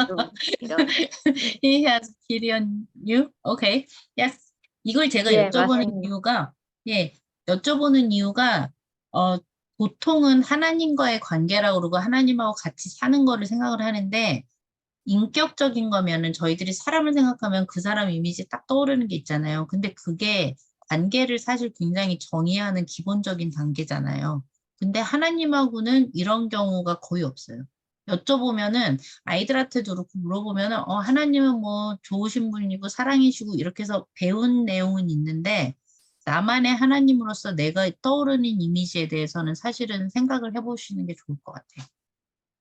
좀, 이런. He has pity on you? Okay. Yes. 이걸 제가 예, 여쭤보는 맞습니다. 이유가, 예, 여쭤보는 이유가, 보통은 하나님과의 관계라고 그러고 하나님하고 같이 사는 거를 생각을 하는데, 인격적인 거면은 저희들이 사람을 생각하면 그 사람 이미지 딱 떠오르는 게 있잖아요. 근데 그게 관계를 사실 굉장히 정의하는 기본적인 단계잖아요. 근데 하나님하고는 이런 경우가 거의 없어요. 여쭤보면은 아이들한테도 그렇고 물어보면은 하나님은 뭐 좋으신 분이고 사랑이시고 이렇게 해서 배운 내용은 있는데 나만의 하나님으로서 내가 떠오르는 이미지에 대해서는 사실은 생각을 해보시는 게 좋을 것 같아요.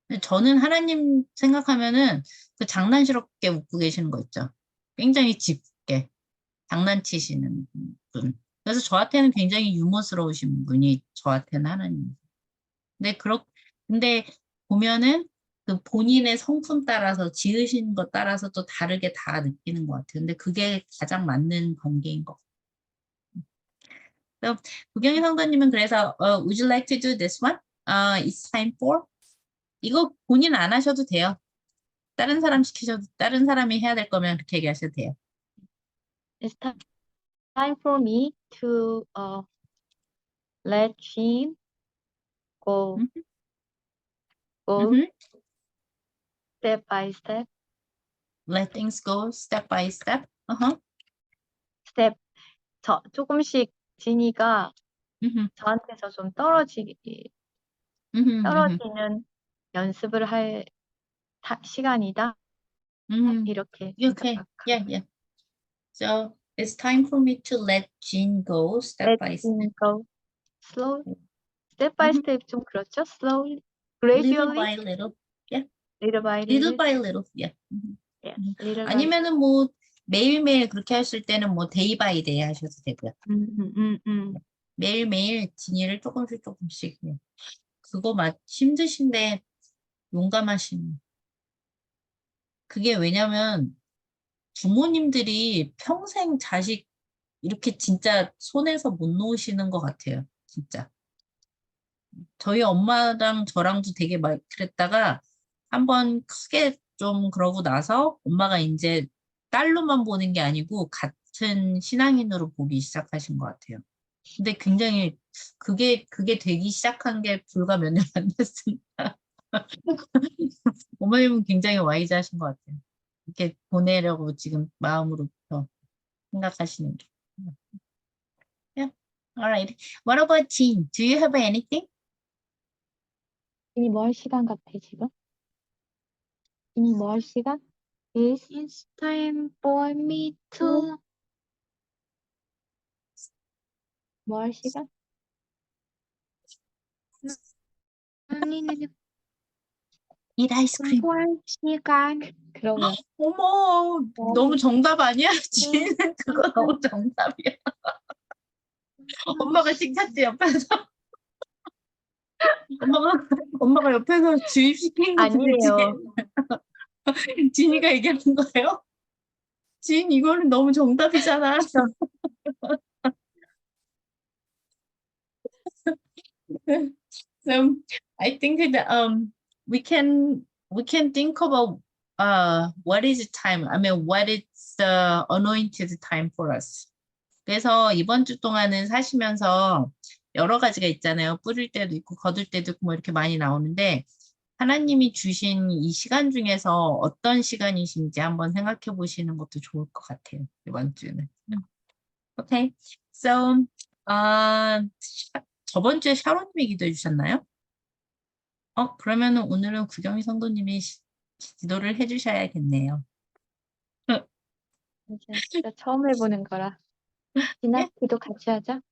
근데 저는 하나님 생각하면은 그 장난스럽게 웃고 계시는 거 있죠. 굉장히 짙게 장난치시는 분. 그래서 저한테는 굉장히 유머스러우신 분이 저한테는 하나님. 근데 근데 보면은 그 본인의 성품 따라서 지으신 것 따라서 또 다르게 다 느끼는 것 같아요. 근데 그게 가장 맞는 관계인 것 같아요. 구경희 성도님은 그래서 would you like to do this one? It's time for? 이거 본인 안 하셔도 돼요. 다른 사람 시키셔도 다른 사람이 해야 될 거면 그렇게 얘기하셔도 돼요. It's time for me to let him go, 음, go 음, step by step, Let things go step by step. 어허, step. 조금씩 지니가 음, 저한테서 좀 음, 떨어지는 연습을 할 시간이다. 이렇게 Okay. Yeah, yeah. So it's time for me to let Jean go step Let by step. him go. Slow. Step by Mhm. step 좀 그렇죠? Slowly. Little Gradually. by little. Yeah. Little by Little little. by little. Yeah. Yes. Little by 아니면은 뭐 매일매일 그렇게 하실 때는 뭐 day by day 하셔도 되고요. 매일매일 진이를 조금씩. 예. 그거 힘드신데 용감하신. 그게 왜냐면 부모님들이 평생 자식 이렇게 진짜 손에서 못 놓으시는 것 같아요. 진짜. 저희 엄마랑 저랑도 되게 막 그랬다가 한번 크게 좀 그러고 나서 엄마가 이제 딸로만 보는 게 아니고 같은 신앙인으로 보기 시작하신 것 같아요. 근데 굉장히 그게 되기 시작한 게 불과 몇 년 안 됐습니다. 어머님은 굉장히 와이즈하신 것 같아요. 이렇게 보내려고 지금 마음으로부터 생각하시는 게. Yeah. All right. What about Jean? Do you have anything? 이미 뭐 할 시간 같아 지금? 이미 뭐 할 시간? It's time for me to 뭐 할 시간? Eat ice cream. 공부할 시간. 그러면 어머, 너무 정답 아니야? 지는 그거 너무 정답이야. 엄마가 칭찬지 옆에서. 엄마가 옆에서 주입시킨 거 아니에요. 진이가 얘기하는 거예요? 진, 이거는 너무 정답이잖아. So I think that we can think about what is time? I mean, what is the anointed time for us? 그래서 이번 주 동안은 사시면서 여러 가지가 있잖아요. 뿌릴 때도 있고 거둘 때도 있고 뭐 이렇게 많이 나오는데 하나님이 주신 이 시간 중에서 어떤 시간이신지 한번 생각해 보시는 것도 좋을 것 같아요. 이번 주는. Okay. So, 저번 주에 샤로님이 기도해 주셨나요? 그러면은 오늘은 구경희 성도님이 기도를 해 주셔야겠네요. 진짜 처음 해보는 거라. 진학 기도 같이 하자.